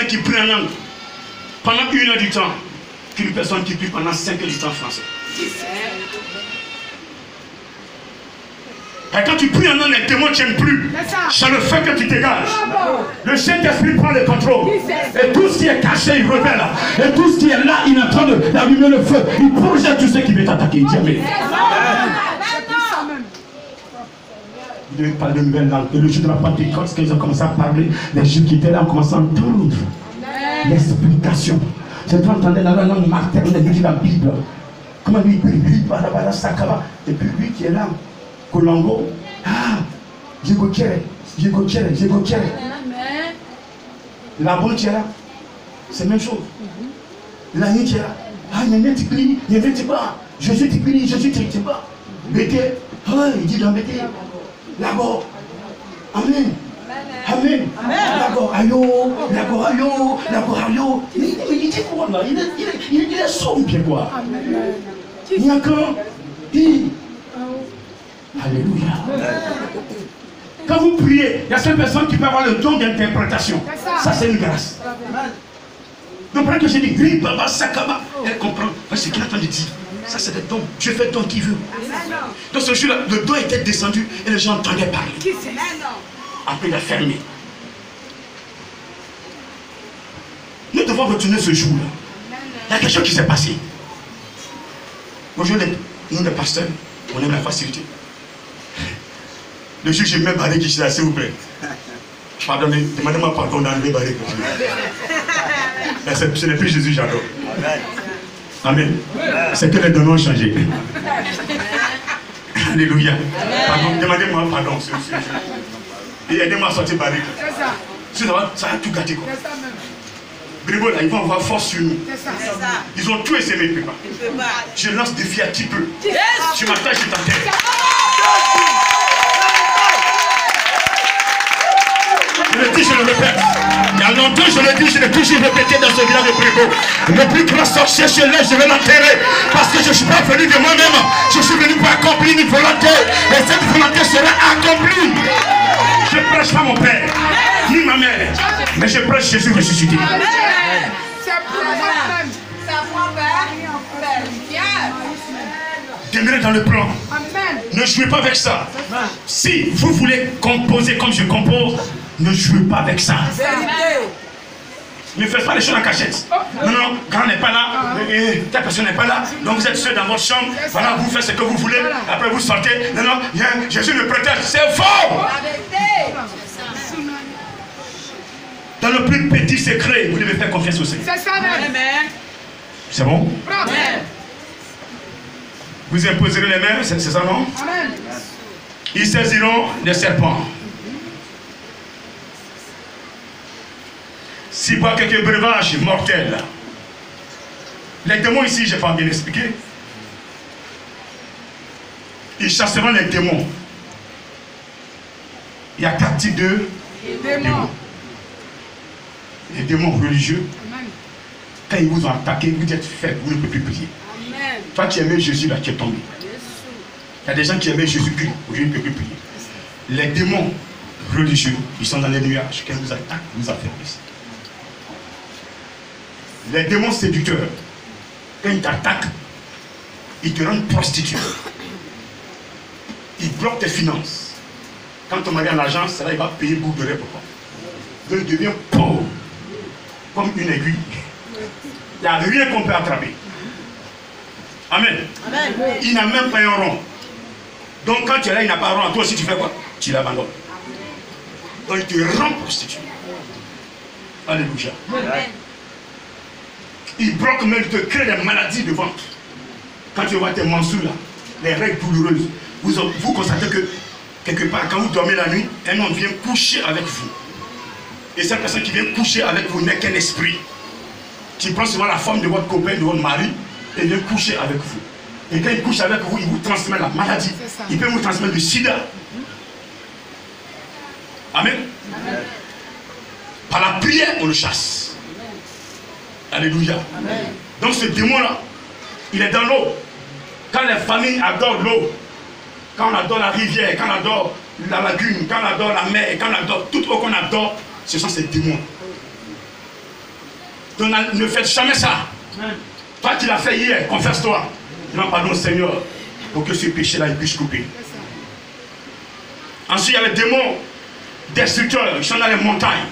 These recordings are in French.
chrétien qui prie en langue pendant 1 heure du temps qu'une personne qui prie pendant 5 heures du temps français. Et quand tu pries en langue, les démons ne tiennent plus. C'est le fait que tu dégages. Le Saint-Esprit prend le contrôle. Et tout ce qui est caché, il révèle. Et tout ce qui est là, il est en train d'allumer le feu. Il projette tout ce qui veut t'attaquer. Il dit amen. Vous devez parler de nouvelles langues. Et le jour de la Pentecôte, quand ils ont commencé à parler, les Juifs qui étaient là ont commencé à entendre l'explication. C'est toi entendais la langue maternelle de la Bible. Comment lui, et puis lui qui est là, Colombo, ah, Diego Chere. La bonne qui est là, c'est la même chose. La nuit qui est là, ah, il y a pas. Jésus t'écrit pas. Bété, il dit dans Bété. Là-bas, amen. Amen. D'accord, ayo. Il dit quoi là? Il est sourd, bien quoi. Il y a qu'un. Alléluia. Quand vous priez, il y a certaines personnes qui peuvent avoir le don d'interprétation. Ça, c'est une grâce. Donc, pendant que je dis, oui, Baba Sakaba, elle comprend. C'est ce qu'il a entendu dire. Ça, c'est des dons. Dieu fait don qui veut. Dans ce jour-là, le don était descendu et les gens entendaient parler. Après, il a fermé. Nous devons retourner ce jour-là. Il y a quelque chose qui s'est passé. Bonjour, nous les pasteurs, on aime la facilité. Le jour où j'ai mis barré qui là, s'il vous plaît. Pardonnez, demandez-moi pardon d'enlever barré. Ce n'est plus Jésus, j'adore. Amen. C'est que les dons ont changé. Alléluia. Pardon, demandez-moi pardon. Et aidez-moi à sortir barré. Sinon, ça va tout gâter. Bribo, là, ils vont avoir force sur nous. Ils ont tout essayé, mais ils ne peuvent pas. Je lance des défis à qui peut. Je m'attache, je t'enterre. Je le dis, je le répète. Il y a longtemps, je le dis, je l'ai toujours répété dans ce village de Bribo. Le plus grand sorcier chez lui, je vais l'enterrer. Parce que je ne suis pas venu de moi-même. Je suis venu pour accomplir une volonté. Et cette volonté sera accomplie. Je prêche pas mon père, ni ma mère, mais je prêche Jésus ressuscité. Demeurez dans le plan. Ne jouez pas avec ça. Si vous voulez composer comme je compose, ne jouez pas avec ça. Ne faites pas les choses en cachette. Non, grand n'est pas là, ta personne n'est pas là, donc vous êtes seul dans votre chambre, voilà, vous faites ce que vous voulez, après vous sortez, non, Jésus le protège, c'est faux. Dans le plus petit secret, vous devez faire confiance au Seigneur. C'est ça, amen. C'est bon? Amen. Vous imposerez les mains, c'est ça, non? Amen. Ils saisiront les serpents. S'il boit quelques breuvages mortels. Les démons ici, je n'ai pas bien expliqué. Ils chasseront les démons. Il y a 4 types de démons. Les démons religieux. Amen. Quand ils vous ont attaqué, vous êtes faible, vous ne pouvez plus prier. Amen. Toi qui aimais Jésus, là, tu es tombé. Il y a des gens qui aimaient Jésus-Christ, aujourd'hui, ils ne peuvent plus prier. Les démons religieux, ils sont dans les nuages. Quand ils vous attaquent, vous affaiblissent. Les démons séducteurs, quand ils t'attaquent, ils te rendent prostituée. Ils bloquent tes finances. Quand ton mari a l'argent, c'est là il va payer beaucoup de repas. Donc il devient pauvre, comme une aiguille. Il n'y a rien qu'on peut attraper. Amen. Amen. Il n'a même pas un rond. Donc quand tu es là, il n'a pas un rond. Toi aussi tu fais quoi? Tu l'abandonnes. Donc il te rend prostituée. Alléluia. Amen. Il bloque même, il te crée des maladies de ventre. Quand tu vois tes menstrues là, les règles douloureuses, vous constatez que quelque part, quand vous dormez la nuit, un homme vient coucher avec vous. Et cette personne qui vient coucher avec vous n'est qu'un esprit. Qui prend souvent la forme de votre copain, de votre mari, et vient coucher avec vous. Et quand il couche avec vous, il vous transmet la maladie. Il peut vous transmettre le sida. Amen. Amen. Par la prière, on le chasse. Alléluia. Amen. Donc ce démon-là, il est dans l'eau. Quand les familles adorent l'eau, quand on adore la rivière, quand on adore la lagune, quand on adore la mer, quand on adore toute eau qu'on adore, ce sont ces démons. Donc, ne faites jamais ça. Toi qui l'as fait hier, confesse-toi. Demande pardon au Seigneur pour que ce péché-là puisse couper. Ensuite, il y a les démons destructeurs. Ils sont dans les montagnes,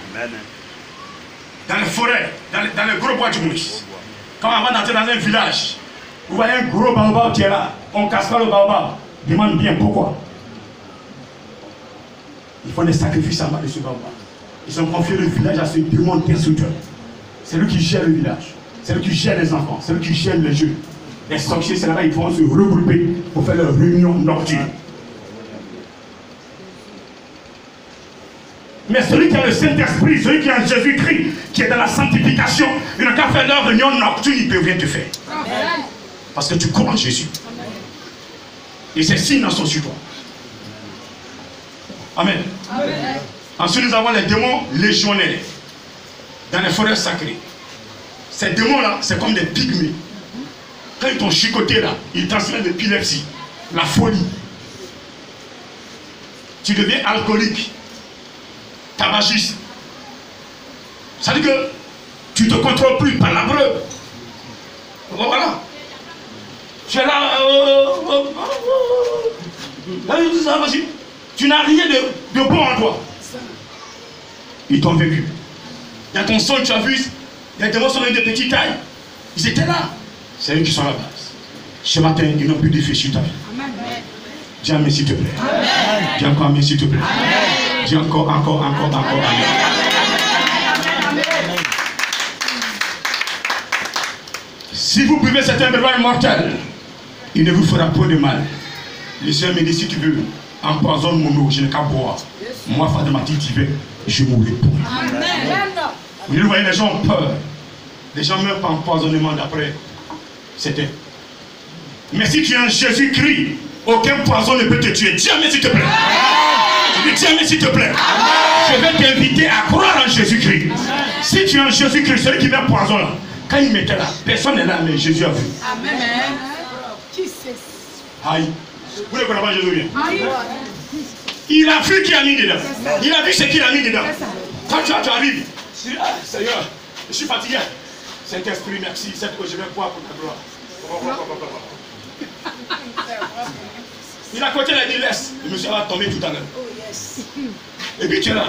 dans les forêts, dans les gros bois du Moïse. Quand on va entrer dans un village, vous voyez un gros baobab qui est là. On ne casse pas le baobab. Demande bien pourquoi. Ils font des sacrifices en bas de ce baobab. Ils ont confié le village à ce démon destructeur. C'est lui qui gère le village. C'est lui qui gère les enfants. C'est lui qui gère les jeux. Les sorciers, c'est là-bas, ils vont se regrouper pour faire leur réunion nocturne. Mais celui qui a le Saint-Esprit, celui qui a Jésus-Christ, qui est dans la sanctification, il n'a qu'à faire leur réunion nocturne, il peut rien te faire. Parce que tu crois en Jésus. Et ces signes sont sur toi. Amen. Amen. Ensuite, nous avons les démons légionnaires dans les forêts sacrées. Ces démons-là, c'est comme des pygmées. Quand ils t'ont chicoté là, ils transmettent l'épilepsie, la folie. Tu deviens alcoolique, tabagiste. Ça veut dire que tu ne te contrôles plus par la preuve. Voilà. Tu es là. Tu n'as rien de bon en toi. Ils t'ont vécu. Dans ton son, tu as vu, les démons sont de petite taille. Ils étaient là. C'est eux qui sont à la base. Ce matin, ils n'ont plus d'effet sur ta vie. Dis amen s'il te plaît. Amen. Dis encore amen s'il te plaît. Amen. Dis encore, amen. Si vous buvez cet breuvage mortel, il ne vous fera point de mal. Le Seigneur me dit, si tu veux, empoisonne mon eau, je n'ai qu'à boire. Moi, Fademati, tu veux, je mourrai pour. Amen. Vous voyez, les gens ont peur. Les gens meurent par empoisonnement d'après. C'était. Mais si tu es en Jésus-Christ, aucun poison ne peut te tuer. Dis amen s'il te plaît. Dis amen s'il te plaît. Je vais t'inviter à croire en Jésus-Christ. Si tu es en Jésus-Christ, celui qui met poison là, quand il mettait là, personne n'est là, mais Jésus a vu. Amen. Qui sait? Aïe. Vous ne connaissez pas Jésus bien. Il a vu qui a mis dedans. Il a vu ce qu'il a mis dedans. Quand tu arrives, tu dis, ah, Seigneur, je suis fatigué. Saint-Esprit, merci. Cette fois, je vais boire pour ta gloire. Il a côté, il a dit, laisse. Le monsieur va tomber tout à l'heure. Et puis tu es là.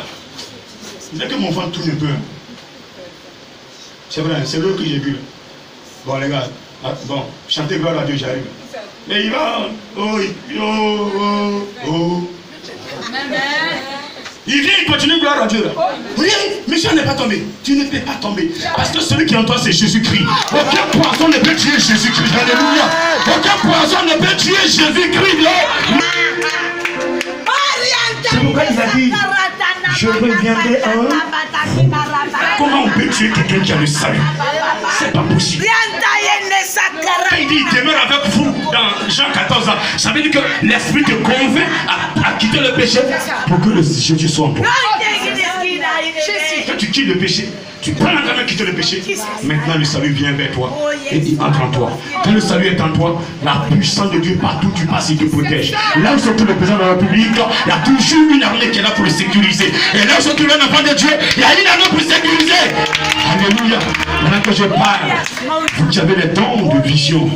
Il dit que mon ventre tourne un peu. C'est vrai, c'est l'eau que j'ai bu. Bon, les gars, bon, chantez gloire à Dieu, j'arrive. Mais il va. Il vient, il continue gloire à Dieu. Oui, monsieur n'est pas tombé. Tu ne peux pas tomber. Parce que celui qui est en toi, c'est Jésus-Christ. Aucun poison ne peut tuer Jésus-Christ. Alléluia. Aucun poison ne peut tuer Jésus-Christ. C'est pourquoi il a dit, je reviendrai à eux. Comment on peut tuer quelqu'un qui a le salut? C'est pas possible. Quand il dit, il demeure avec vous dans Jean 14 ans, ça veut dire que l'esprit te convainc à quitter le péché pour que le Jésus soit en toi. Quand tu quittes le péché, tu prends la main quitter le péché. Maintenant le salut vient vers toi et il entre en toi. Quand le salut est en toi, la puissance de Dieu partout où tu passes, il te protège. Là où se trouve le président de la République, il y a toujours une armée qui est là pour le sécuriser. Et là où se trouve un enfant de Dieu, il y a une armée pour le sécuriser. Alléluia. Maintenant que je parle, vous qui avez les dons de vision,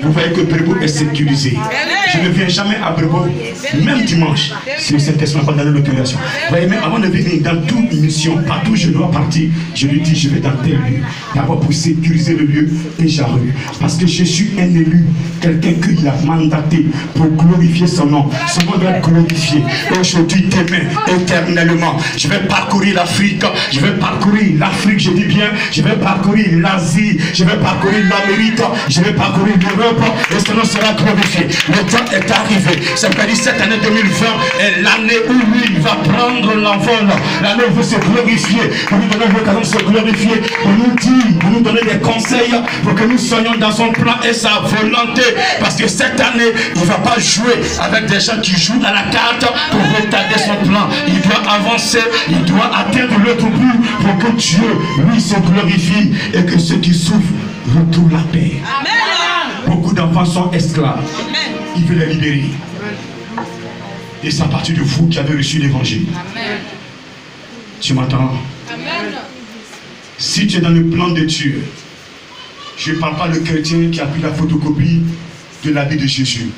vous voyez que Brébeau est sécurisé. Je ne viens jamais à Brébeau, même dimanche, si le Saint-Esprit n'a pas donné l'autorisation. Vous voyez, même avant de venir dans toute mission, partout où je dois partir, je lui dis, je vais dans tel lieu. D'abord pour sécuriser le lieu et j'arrive. Parce que je suis un élu, quelqu'un qu'il a mandaté pour glorifier son nom. Son nom doit être glorifié. Aujourd'hui, demain, éternellement. Je vais parcourir l'Afrique, je vais parcourir l'Afrique, je dis bien, je vais parcourir l'Asie, je vais parcourir l'Amérique, je vais parcourir l'Europe et ce nom sera glorifié. Le temps est arrivé. C'est pas dit cette année 2020 est l'année où lui va prendre l'envol. L'année où il veut se glorifier, pour nous donner l'occasion de se glorifier, pour nous dire, pour nous donner des conseils, pour que nous soyons dans son plan et sa volonté. Parce que cette année, il ne va pas jouer avec des gens qui jouent à la carte pour retarder son plan. Il doit avancer, il doit atteindre l'autre bout pour que Dieu, lui, se glorifie et que ceux qui souffrent retrouvent la paix. Amen. Beaucoup d'enfants sont esclaves. Il veut les libérer. Et c'est à partir de vous qui avez reçu l'évangile. Tu m'entends? Amen. Si tu es dans le plan de Dieu, je ne parle pas le chrétien qui a pris la photocopie de l'habit de Jésus.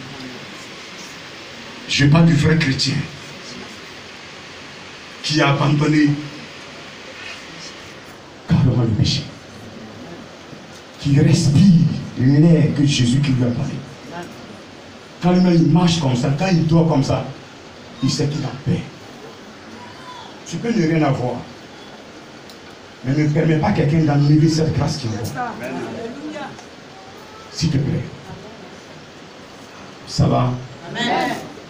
Je parle du vrai chrétien qui a abandonné carrément le péché, qui respire l'air que Jésus qui lui a parlé. Quand il marche comme ça, quand il dort comme ça, il sait qu'il a paix. Tu peux ne rien avoir, mais ne permets pas quelqu'un d'enlever cette grâce qui est là. S'il te plaît. Ça va?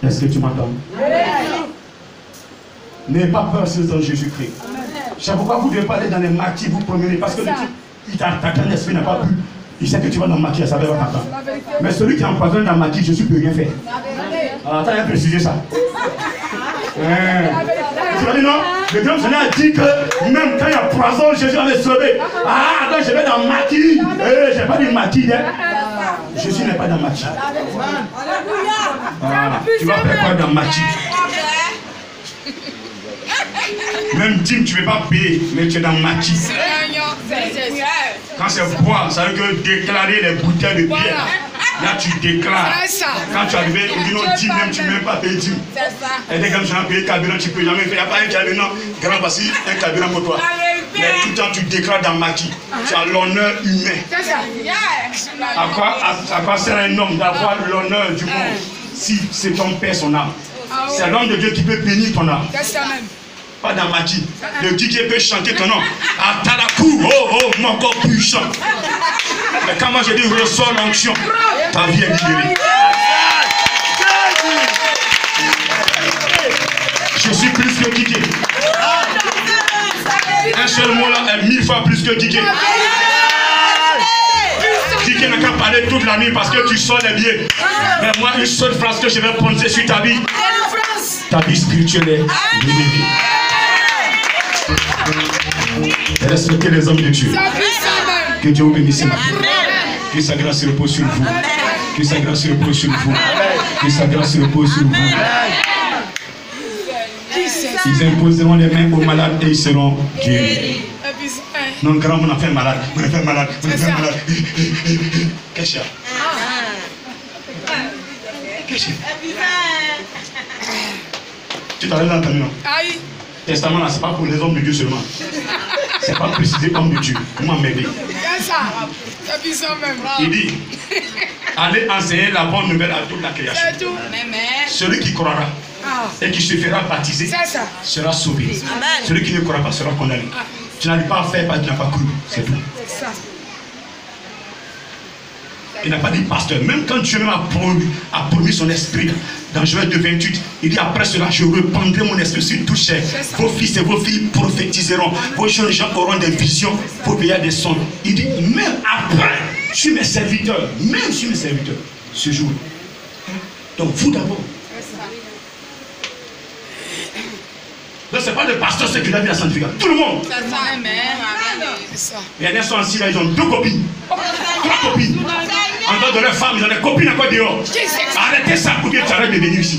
Est-ce que tu m'entends? N'ayez pas peur si vous êtes en Jésus-Christ. Je sais pourquoi vous devez pas aller dans les maquis, vous promener, parce que ton esprit n'a pas pu. Il sait que tu vas dans le maquis, ça va pas t'entendre. Mais celui qui empoisonne dans le maquis, Jésus ne peut rien faire. Alors attends, il a précisé ça. Tu vas dire non? Le grand Seigneur a dit que même quand il y a poison, Jésus allait sauver. Ah, quand je vais dans le maquis, je n'ai pas dit maquis, hein? Jésus n'est pas dans le maquis. Tu vas faire quoi dans le maquis? Même dîme, tu ne veux pas payer, mais tu es dans le maquis. Quand c'est boire, ça veut dire déclarer les bouteilles de bière. Là, tu déclares. Quand tu arrives, on dit non, dîme, même tu ne veux même pas payer dîme. Et dès que tu as payé carburant, tu ne peux jamais faire. Il n'y a pas un carburant. Grand, voici un carburant pour toi. Mais tout le temps, tu déclares dans le maquis. Tu as l'honneur humain. À quoi sert un homme d'avoir l'honneur du monde si c'est ton père, son âme? C'est l'homme de Dieu qui peut bénir ton âme. Pas dans maquis. Le DJ peut chanter ton nom. À Talakou, oh, mon corps puissant. Mais quand moi je dis reçois l'onction, ta vie est libérée. Je suis plus que DJ. Un seul mot là est 1000 fois plus que DJ. DJ n'a qu'à parler toute la nuit parce que tu sors les billets. Mais moi, une seule phrase que je vais prononcer sur ta vie. Ta vie spirituelle est libérée. Respectez les hommes de Dieu. Que Dieu vous bénisse. Que sa grâce repose sur vous. Que sa grâce repose sur vous. Que sa grâce repose sur vous. Ils imposeront les mains aux malades et ils seront guéris. Non, grand, on a fait malade. On a fait malade. On a fait malade. Qu'est-ce qu'il y a? Qu'est-ce qu'il y a? Tu t'as rien entendu, non? Testament là, c'est pas pour les hommes de Dieu seulement. C'est pas précisé homme de Dieu. Comment m'aider? Il dit, allez enseigner la bonne nouvelle à toute la création. Celui qui croira et qui se fera baptiser sera sauvé. Celui qui ne croira pas sera condamné. Tu n'arrives pas à faire parce que tu n'as pas cru. C'est tout. Il n'a pas dit pasteur. Même quand Dieu a promis son esprit, dans Joël 2:28, il dit après cela, je répandrai mon esprit sur toute chair. Vos fils et vos filles prophétiseront. Vos jeunes gens auront des visions. Vos vieillards des songes. Il dit même après, sur mes serviteurs, même sur mes serviteurs, ce jour. Donc vous d'abord. Donc c'est pas le pasteur ce qui a vu la sanctification. Tout le monde. Il y en a qui sont assis là, ils ont 2 copines. 3 copines. En dehors de leur femme, ils ont des copines encore dehors. Arrêtez ça pour dire que tu arrêtes de venir ici.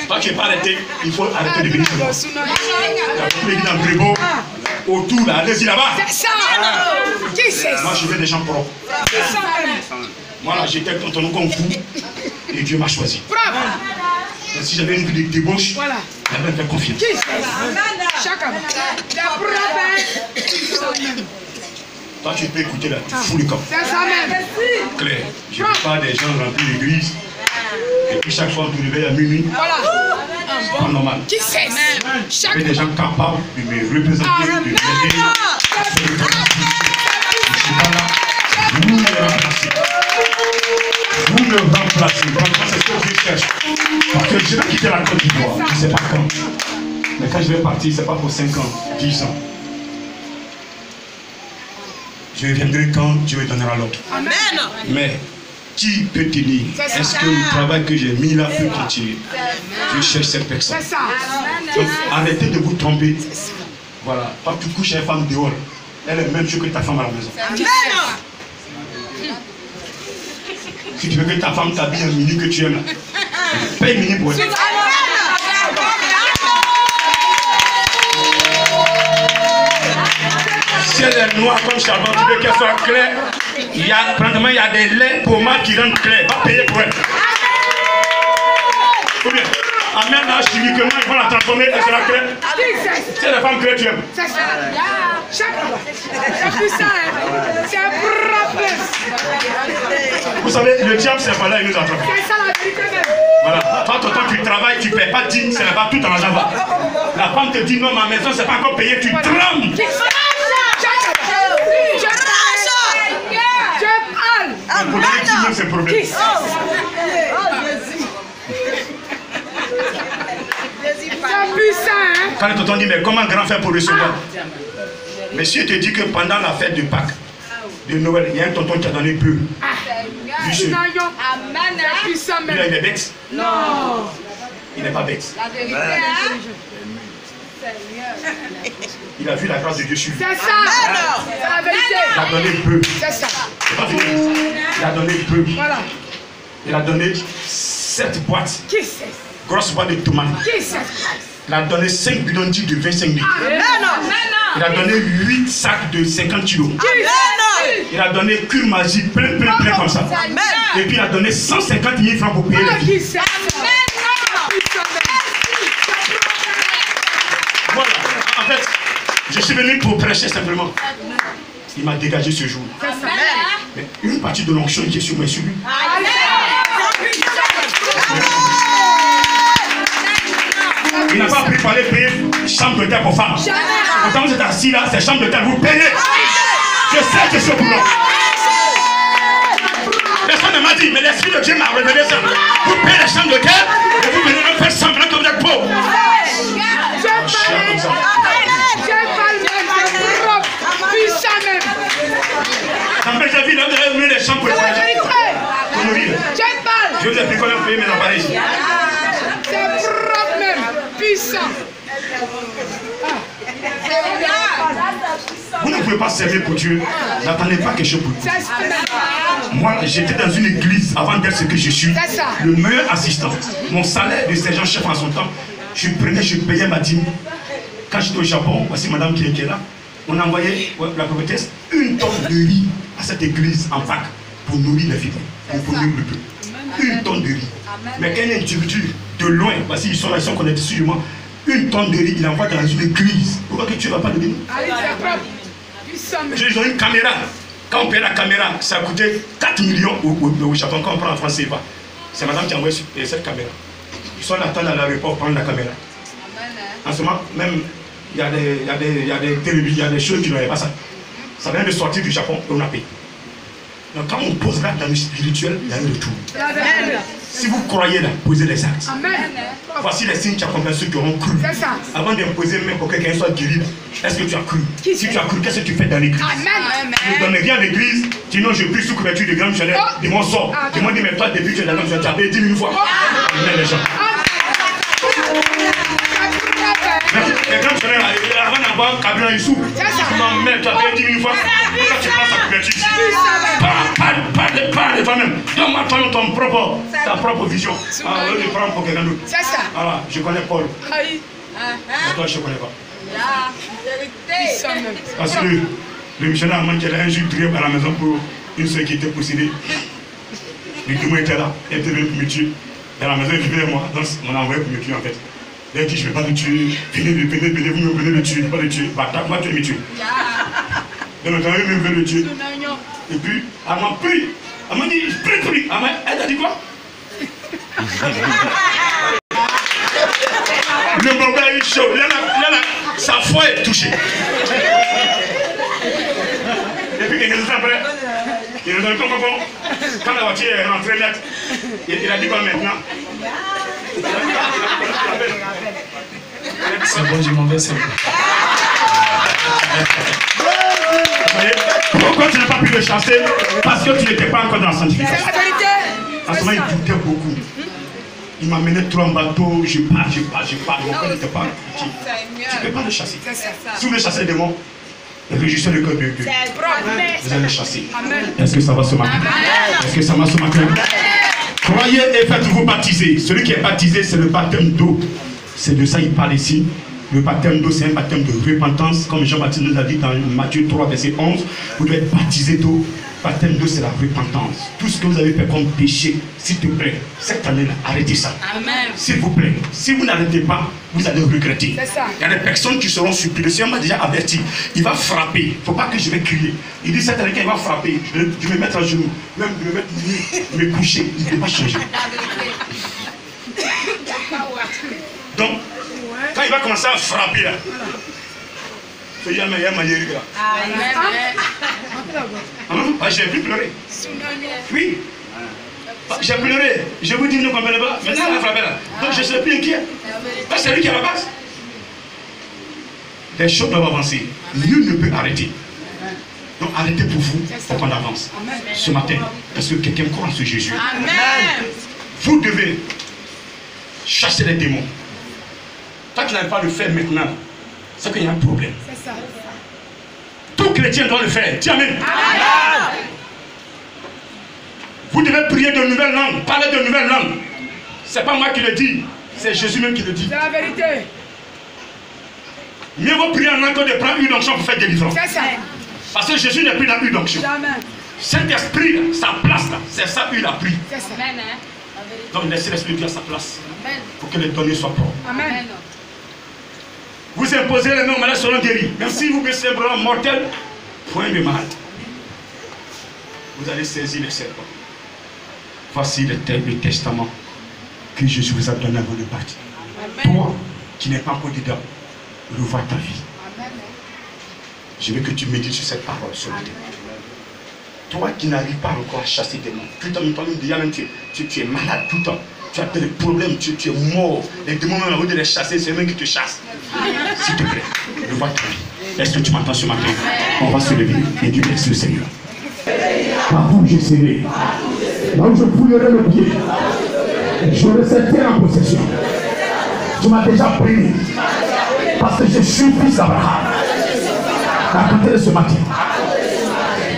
Toi tu n'es pas arrêté, il faut arrêter de venir chez moi. Il y a beaucoup d'églises dans le Brébeau, autour là, allez-y là-bas. Moi je veux des gens propres. Moi là j'étais dans ton Kung Fu et Dieu m'a choisi. Et si j'avais une vie de débauche, j'avais fait confiance. Toi tu peux écouter là, tu fous le camp. Claire, je ne veux pas des gens remplis l'église. Et puis chaque fois vous levez à minuit. C'est pas normal. Je veux des gens capables de me représenter, de m'aider. Je ne suis pas là. Vous me remplacez. Vous me remplacez. C'est ce que je cherche. Parce que je vais quitter la Côte d'Ivoire. Je ne sais pas quand. Mais quand je vais partir, ce n'est pas pour 5 ans, 10 ans. Je reviendrai quand Dieu me donnera l'autre. Amen. Mais qui peut tenir? Est-ce que le travail que j'ai mis là peut continuer? Je cherche cette personne. Donc arrêtez de vous tromper. Voilà. Pas que tu couches une femme dehors. Elle est même chose que ta femme à la maison. Amen. Si tu veux que ta femme t'habille un mini que tu aimes là, paye mini pour elle. ciel est noir comme charbon, tu veux qu'elle soit claire. Il y a des laits pommades qui rendent clair. Va payer pour elle. Ou bien, amène-la chimiquement, ils vont la transformer, elle sera claire. C'est la femme que tu aimes. C'est ça. C'est plus ça. C'est un propre. Vous savez, le diable, c'est pas là, il nous attrape. C'est ça la vérité même. Voilà. Toi, tant que tu travailles, tu ne paies pas 10, c'est là-bas, tout en argent va. La femme te dit non, ma maison, c'est pas encore payé, tu trembles. Je parle. Pour les petits, c'est le problème. C'est puissant, hein? Quand le tonton dit, mais comment grand faire pour recevoir? Monsieur te dit que pendant la fête de Pâques, de Noël, il y a un tonton qui a donné peu. C'est puissant, Il même. est bête? Non. Il n'est pas bête. La vérité, hein? Il a vu la grâce de Dieu sur lui. C'est ça. C'est la vérité. Il a donné peu. C'est ça. C'est pas fini. Il a donné peu. Voilà. Il a donné 7 boîtes. Qui c'est? Grosse boîte de tomates. Qui c'est? Il a donné 5 bidons de 25 litres. Amen. Il a donné 8 sacs de 50 kilos. Il a donné cure magie, plein comme ça. Et puis il a donné 150 000 francs pour payer les Qui filles. c'est? Voilà. En fait, je suis venu pour prêcher simplement. Il m'a dégagé ce jour. Mais une partie de l'onction qui est sur moi est sur lui. Il n'a pas préparé payer chambre de terre pour femmes. Quand vous êtes assis là, c'est chambre de terre, vous payez. Je sais que c'est au boulot. Personne ne m'a dit, mais l'Esprit de Dieu m'a révélé ça. Vous payez la chambre de terre et vous venez me faire semblant que vous êtes pauvre. Je parle même. C'est propre. Puissant même. Quand j'ai vu là, vous avez ouvert les chambres pour les C'est la vérité. nourrir. Je parle. Je vous ai pris combien vous payez mes appareils. C'est propre même. Puissant. Vous ne pouvez pas servir pour Dieu. N'attendez pas quelque chose pour Dieu. C'est ça. Moi, j'étais dans une église avant d'être ce que je suis. C'est ça. Le meilleur assistant. Mon salaire de sergent-chef en son temps, je payais ma dîme. Quand j'étais au Japon, voici madame qui est là. On a envoyé la prophétesse 1 tonne de riz à cette église en Pâques pour nourrir les fidèles, pour nourrir le peuple. 1 tonne de riz. Mais quand il y a un individu de loin, voici ils sont là, ils sont connectés sur moi, 1 tonne de riz, il envoie dans une église. Pourquoi que tu ne vas pas le donner? Allez, c'est propre. Puissant même. Ils ont une caméra. Quand on paye la caméra, ça a coûté 4 millions au Japon. Quand on prend en français, c'est madame qui a envoyé cette caméra. Ils sont là, attendent à l'aéroport pour prendre la caméra. En ce moment, même, il y a des télévisions, il y a des choses qui n'avaient pas ça. Ça vient de sortir du Japon et on a payé. Donc quand on pose là dans le spirituel, il y a un retour. Amen. Si vous croyez là, posez les actes. Amen. Voici les signes qui accompagnent ceux qui auront cru. C'est ça. Avant d'imposer même pour que quelqu'un soit guéri, est-ce que tu as cru? Si tu as cru, qu'est-ce que tu fais dans l'église? Amen. Tu ne donnes rien à l'église, sinon je prie sous couverture de grand missionnaire, de mon sort. De moi, mais toi, depuis que tu es dans l'homme, tu as payé 10 000 fois. Amen, les gens. Les grands missionnaires, avant d'avoir Kabila, ils s'ouvrent. Tu m'emmènes, tu as payé 10 000 fois. Pourquoi tu prends sa couverture ici? Pas de toi-même. Donne-moi ta propre vision. Ah, je vais prendre pour quelqu'un d'autre. C'est ça. Voilà, je connais Paul. Aïe. Mais toi, je ne connais pas. Puissant même. Parce que le missionnaire a manqué un jour prié à la maison pour une soeur qui était possédée. Le témoin était là, elle était venue pour me tuer. Dans la maison, il vivait moi, donc on a envoyé pour me tuer en fait. Il a dit, je ne vais pas le tuer, venez, vous me venez le tuer, je ne vais pas le tuer. Bah, moi, tu vas me tuer. Donc maintenant, il me veut le tuer. Et puis, elle m'a pris. Elle m'a dit, prie. Elle t'a dit quoi? Le moment est chaud. Là, sa foi est touchée. Et puis, quelques instants après, il a donné comme quand la voiture est rentrée net, il a dit quoi maintenant? C'est bon, je m'en vais, c'est bon. Pourquoi tu n'as pas pu le chasser? Parce que tu n'étais pas encore dans la sanctification. C'est la vérité. En ce moment, il doutait beaucoup. Il m'a mené trop en bateau, je pars. Mon cœur n'était pas petit. Tu ne peux pas le chasser. Si vous voulez chasser des démons, réjouissez le cœur de Dieu. Vous allez le chasser. Est-ce que ça va ce matin? Est-ce que ça va ce matin? Croyez et faites-vous baptiser. Celui qui est baptisé, c'est le baptême d'eau. C'est de ça qu'il parle ici. Le baptême d'eau, c'est un baptême de repentance. Comme Jean-Baptiste nous a dit dans Matthieu 3, verset 11, vous devez être baptisé d'eau. Baptême d'eau, c'est la repentance. Tout ce que vous avez fait comme péché, s'il te plaît, cette année-là, arrêtez ça. Amen. S'il vous plaît, si vous n'arrêtez pas, vous allez regretter. C'est ça. Il y a des personnes qui seront surprises. Le Seigneur m'a déjà averti. Il va frapper. Il ne faut pas que je vais crier. Il dit cette année, quand il va frapper, je vais me mettre à genoux, même de me mettre nu, me coucher. Il ne peut pas changer. Donc, quand il va commencer à frapper là, il y a un manière là. J'ai vu pleurer. Oui. J'ai pleuré. Je vous dis, ne comprenez pas. Maintenant, il a frappé là. Donc, je ne serai plus inquiet. Parce que c'est lui qui est à la base. Les choses doivent avancer. Nul ne peut arrêter. Donc, arrêtez pour vous pour qu'on avance. Ce matin. Parce que quelqu'un croit en ce Jésus. Amen. Vous devez chasser les démons. Toi qui n'arrives pas à le faire maintenant, c'est qu'il y a un problème. C'est ça. Tout chrétien doit le faire. Dis amen. Vous devez prier de nouvelles langues, parler de nouvelles langues. Ce n'est pas moi qui le dis, c'est Jésus même qui le dit. C'est la vérité. Mieux vaut prier en langue que de prendre une onction pour faire délivrance. C'est ça. Parce que Jésus n'est plus dans une onction. Jamais. Saint-Esprit, sa place là, c'est ça qu'il a pris. C'est ça. Donc laissez l'Esprit de Dieu à sa place. Pour que les données soient propres. Amen. Vous imposez les mains aux malades seront guéris. Même si vous baissez les bras mortels, point de mal. Vous allez saisir les serpents. Voici le testament que Jésus vous a donné avant de partir. Toi qui n'es pas encore dedans, revois ta vie. Je veux que tu médites sur cette parole ce matin. Toi qui n'arrives pas encore à chasser des démons, tout le temps, tu es malade tout le temps. Tu as des problèmes, tu es mort. Les démons, on a envie de les chasser, c'est eux qui te chassent. S'il te plaît, revois ta vie. Est-ce que tu m'entends ce matin? On va se lever et Dieu merci le Seigneur. Partout où je serai, là où je fouillerai le pied, j'aurai cette terre en possession. Tu m'as déjà prié, parce que je suis fils d'Abraham. À côté de ce matin,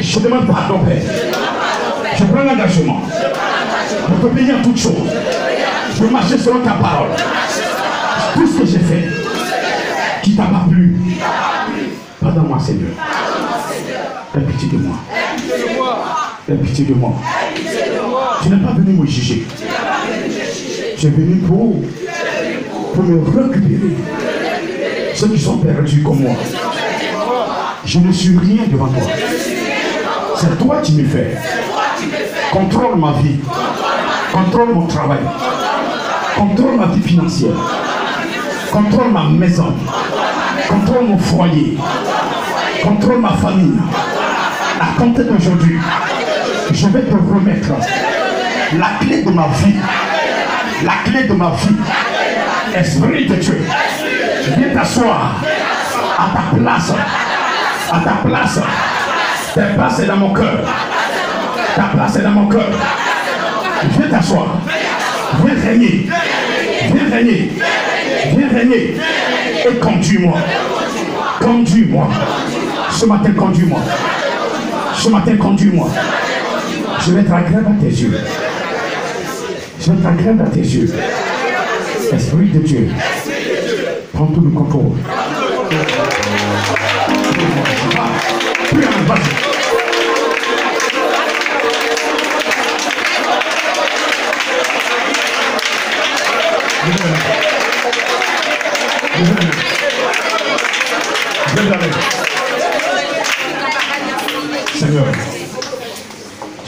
je demande pardon, Père. Je prends l'engagement de t'obéir en toutes choses. Je marcher selon ta parole. Tout ce que j'ai fait, qui t'a pas plu, pardonne-moi, Seigneur. Aie pitié de moi. Aie pitié de moi. Tu n'es pas venu me juger. Tu es venu pour me récupérer. Ceux qui sont perdus comme moi. Je ne suis rien devant toi. C'est toi qui me fais. Contrôle ma vie. Contrôle mon travail. Contrôle ma vie financière. Contrôle ma maison. Contrôle mon foyer. Contrôle ma famille. À compter d'aujourd'hui, je vais te remettre la clé de ma vie. La clé de ma vie. Esprit de Dieu, viens t'asseoir à ta place. À ta place. Ta place est dans mon cœur. Ta place est dans mon cœur. Viens t'asseoir. Viens régner. Viens régner. Viens régner. Et conduis-moi. Conduis-moi. Ce matin, conduis-moi. Ce matin, conduis-moi. Je vais être agréable à tes yeux. Je vais être agréable à tes yeux. Esprit de Dieu, prends tout le contrôle. Seigneur,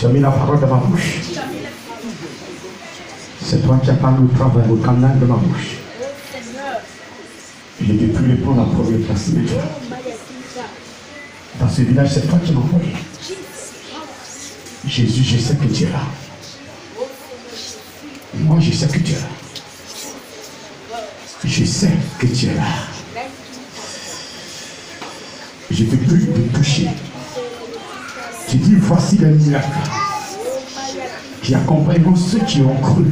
j'ai mis la parole dans ma bouche. C'est toi qui as parlé au travail, au canal de ma bouche. Je ne peux prendre la première place immédiate. Dans ce village, c'est toi qui m'as envoyé. Jésus, je sais que tu es là. Moi, je sais que tu es là. Je sais que tu es là. Je ne peux plus te toucher. Tu dis, voici les miracles qui accompagneront ceux qui ont cru.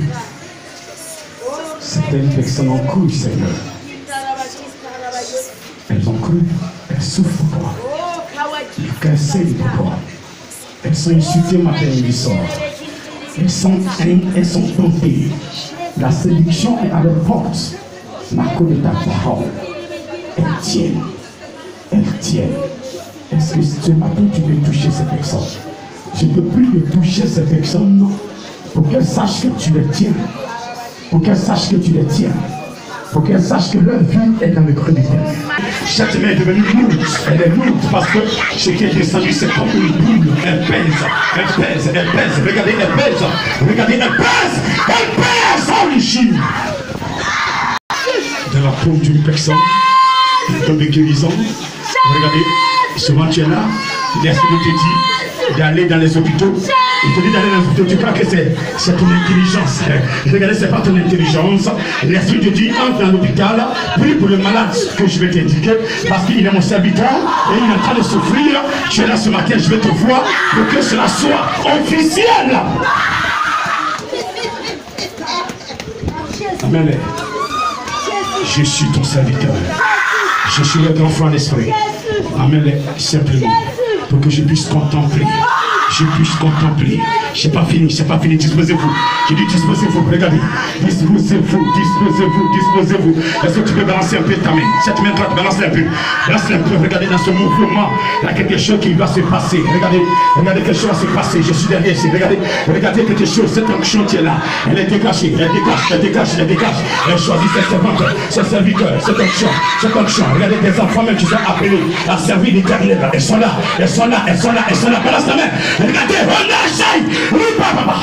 Certaines personnes ont cru, Seigneur. Elles ont cru, elles souffrent pour toi. Elles saignent pour toi. Elles sont insultées matin et soir. Elles sont tentées. La séduction est à leur porte. La cause de ta parole. elles tiennent. Elles tiennent. Est-ce que ce matin tu peux toucher ces personnes? Je te prie de toucher ces personnes pour qu'elles sachent que tu les tiens. Pour qu'elles sachent que tu les tiens. Pour qu'elles sachent que leur vie est dans le creux du terre. Cette main est devenue lourde. Elle est lourde parce que ce qui est descendu, c'est comme une boule. Elle pèse, elle pèse, elle pèse. Regardez, elle pèse. Regardez, elle pèse. Elle pèse en l'Égypte. De la paume d'une personne, de guérison. Regardez, souvent tu es là, l'esprit te dit d'aller dans les hôpitaux. Il te dit d'aller dans les hôpitaux, tu crois que c'est ton intelligence. Regardez, c'est pas ton intelligence. L'esprit te dit, entre dans l'hôpital, prie pour le malade que je vais t'indiquer, parce qu'il est mon serviteur et il est en train de souffrir. Tu es là ce matin, je vais te voir pour que cela soit officiel. Amen. Je suis ton serviteur. Je suis le grand frère d'esprit. Amen. Simplement. Pour que je puisse contempler. Je puisse contempler. C'est pas fini, c'est pas fini. Disposez-vous. Je dis disposez-vous. Regardez. Disposez-vous, disposez-vous, disposez-vous. Est-ce que tu peux balancer un peu ta main? Cette main droite, balance-la un peu. Balance-la un peu. Regardez dans ce mouvement. Il y a quelque chose qui va se passer. Regardez, regardez quelque chose va se passer. Je suis derrière ici. Regardez, regardez quelque chose. Cette onction qui est là. Elle est dégagée. Elle dégage, elle dégage, elle dégage. Elle choisit ses servantes, ses serviteurs, cette onction, cette onction. Regardez des enfants même qui sont appelés à servir l'Éternel. Elles sont là, elles sont là, elles sont là, elles sont là. Balance la main. Regardez, on achète. Oui, papa.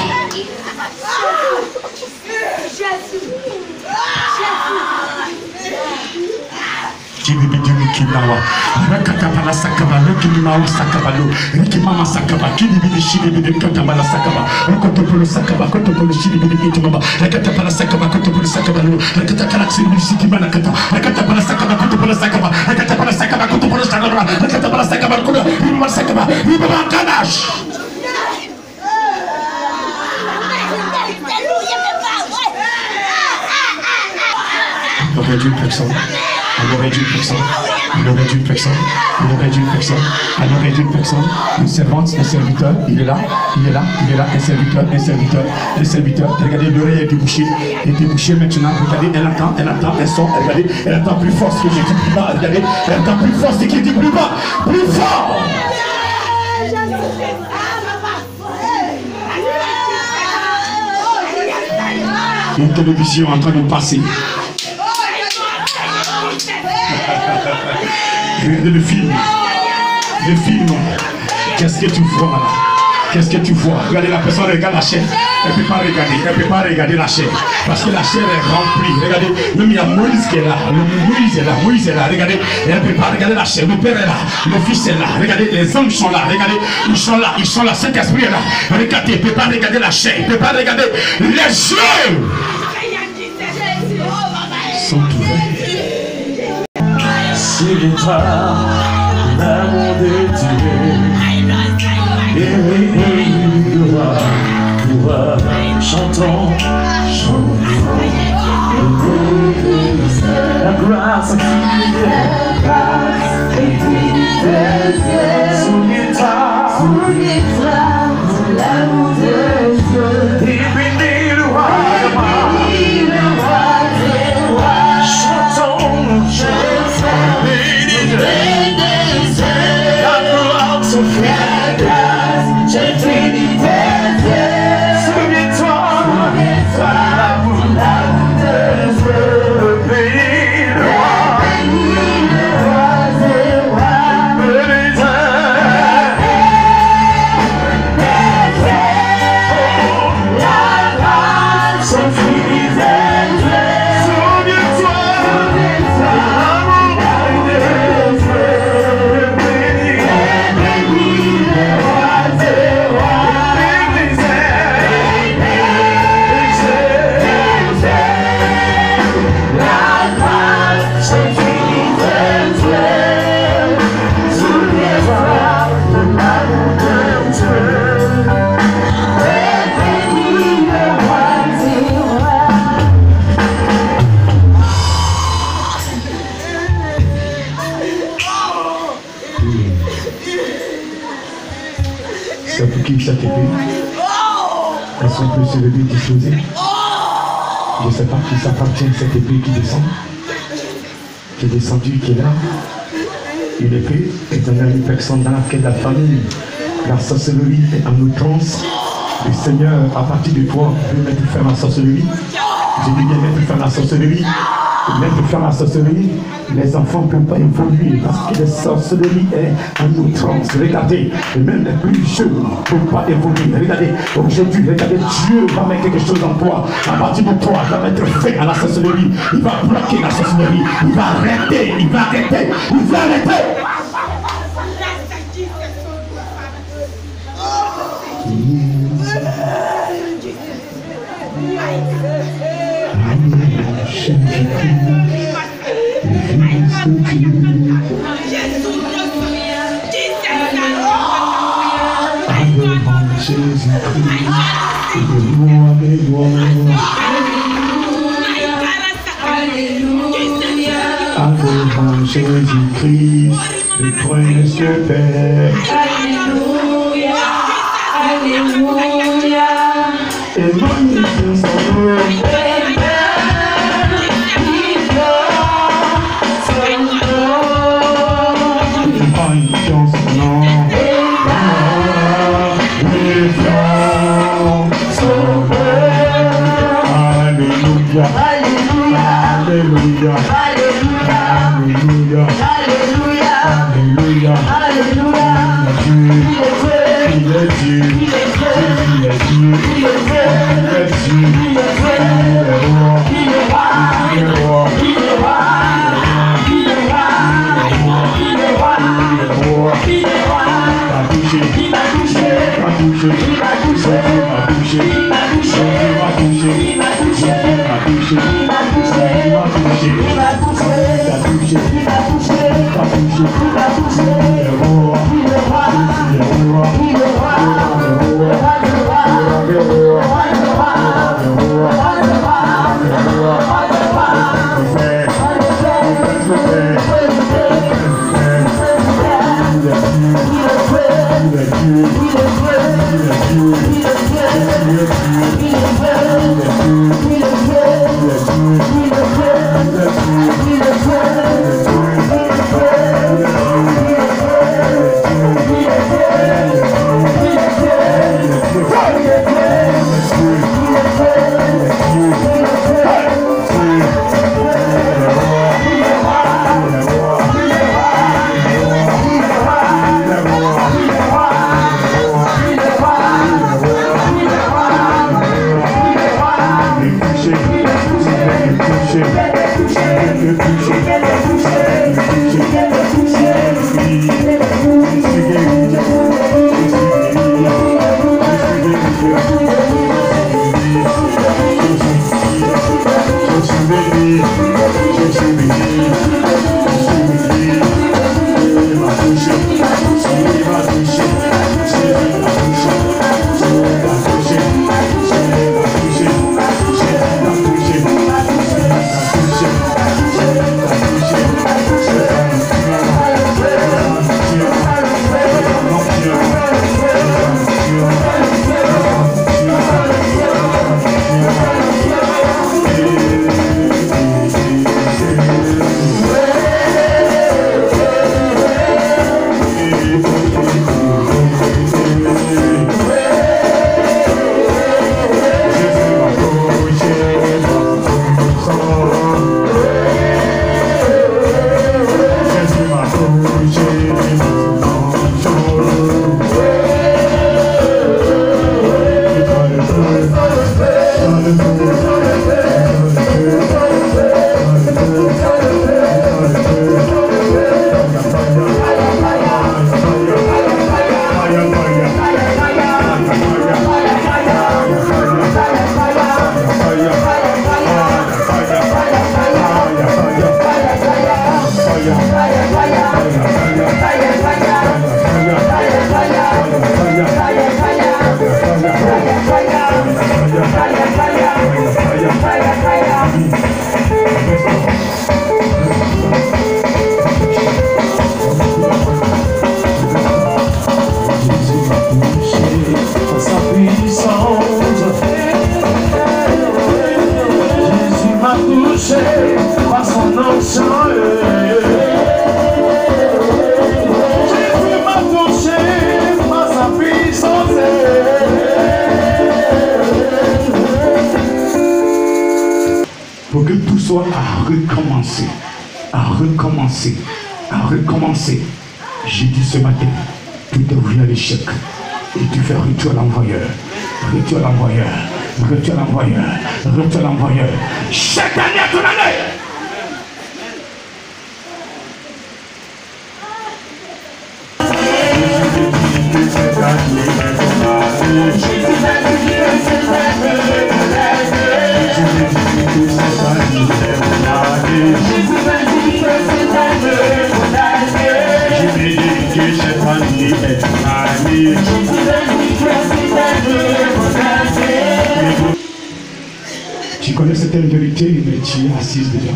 Il aurait dû personne. Il aurait dû personne. Il aurait dû personne. Il aurait dû personne. Il aurait dû personne. Une servante, un serviteur. Il est là. Il est là. Il est là. Un serviteur. Un serviteur. Un serviteur. Regardez, l'oreille est débouchée. Elle est débouchée maintenant. Regardez, elle entend. Elle entend. Elle sort. Regardez, elle entend plus fort ce que j'ai dit plus bas. Regardez, elle entend plus fort ce qui dit plus bas. Plus fort. Une télévision en train de passer. Regardez le film. Le film. Qu'est-ce que tu vois là? Qu'est-ce que tu vois? Regardez, la personne regarde la chair. Elle ne peut pas regarder. Elle ne peut pas regarder la chair. Parce que la chair est remplie. Regardez, même il y a Moïse qui est là. Moïse est là. Moïse est là. Regardez, elle ne peut pas regarder la chair. Le Père est là. Le Fils est là. Regardez, les anges sont là. Regardez, ils sont là. Ils sont là. Cet esprit est là. Regardez, il ne peut pas regarder la chair. Il ne peut pas regarder les yeux. Sont ouverts. Souviens-toi, l'amour de Dieu. Et gloire, chantons, la grâce fidèle. Souviens-toi, l'amour de Dieu. Et bénis le roi des rois. Chantons, la grâce fidèle. Souviens-toi, l'amour de Dieu. Bénis le roi des rois. C'est pour qui cette épée? Est-ce qu'on peut se lever disposer? Je ne sais pas qui s'appartient cette épée qui descend. qui est descendu, qui est là. Il est que éternelle personne dans laquelle la famille, la sorcellerie est en outrance. Le Seigneur, à partir de toi, veut mettre fin à la sorcellerie. Je dis bien mettre fin à la sorcellerie. Mettre fin à la sorcellerie. Les enfants ne peuvent pas évoluer parce que la sorcellerie est en outrance. Regardez, et même les plus jeunes ne peuvent pas évoluer. Regardez, aujourd'hui, regardez, Dieu va mettre quelque chose en toi. À partir de toi, il va mettre fin à la sorcellerie. Il va bloquer la sorcellerie. Il va arrêter, il va arrêter, il va arrêter. Jésus-Christ, le prince de paix. Alléluia, Alléluia. Et magnifique son nom. Alléluia, Alléluia, Alléluia, Alléluia, Alléluia. Il est Dieu, il est Dieu, il est Dieu, il est Dieu, il est roi, il est roi, il est roi, il est roi, il est roi, il est roi, il est roi. Il m'a touché, il m'a touché, il m'a touché, il m'a touché, il m'a touché, il m'a touché, il m'a touché, il m'a touché, il m'a touché, il m'a touché, il m'a touché, il m'a touché, il m'a touché, il m'a touché. Il est roi, il est roi, il est roi, il est roi, il est roi, il est roi, il est roi, il est roi, il est roi, il est roi, soit à recommencer, à recommencer, à recommencer. J'ai dit ce matin, tout est voué à l'échec. Et tu fais retour à l'envoyeur, retour à l'envoyeur, retour à l'envoyeur, retour à l'envoyeur. Chaque année à ton année. Tu connais certaines vérités, mais tu es assise dedans.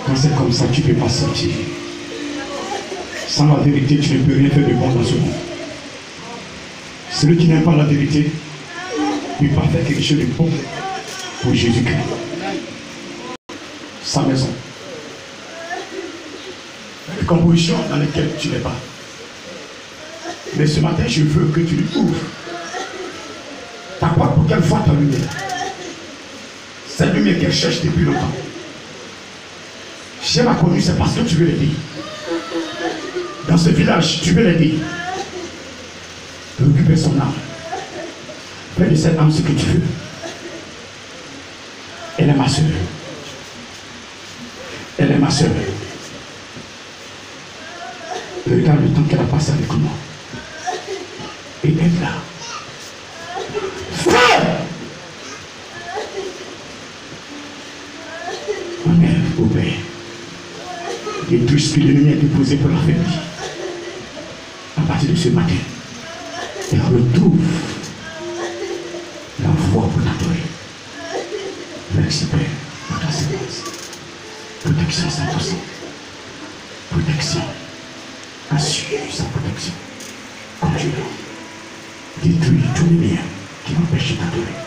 Quand c'est comme ça, tu ne peux pas sortir. Sans la vérité, tu ne peux rien faire de bon dans ce monde. Celui qui n'aime pas la vérité ne peut pas faire quelque chose de bon pour Jésus-Christ. Sa maison. Une composition dans laquelle tu n'es pas. Mais ce matin, je veux que tu lui ouvres ta porte pour qu'elle voie ta lumière. Cette lumière qu'elle cherche depuis longtemps. Si elle m'a connu, c'est parce que tu veux l'aider. Dans ce village, tu veux l'aider. Récupère son âme. Fais de cette âme ce que tu veux. Elle est ma soeur. Elle est ma soeur. Regarde le temps qu'elle a passé avec moi. Et elle là. Frère! Amen, obéis. Et tout ce que l'ennemi a déposé pour la famille. À partir de ce matin, elle retrouve la voie pour t'adorer. Merci Père pour ta séquence. Protection 100%. Protection. Assure sa protection. Comme tu l'as. Détruis tous les liens qui m'empêchent de t'adorer.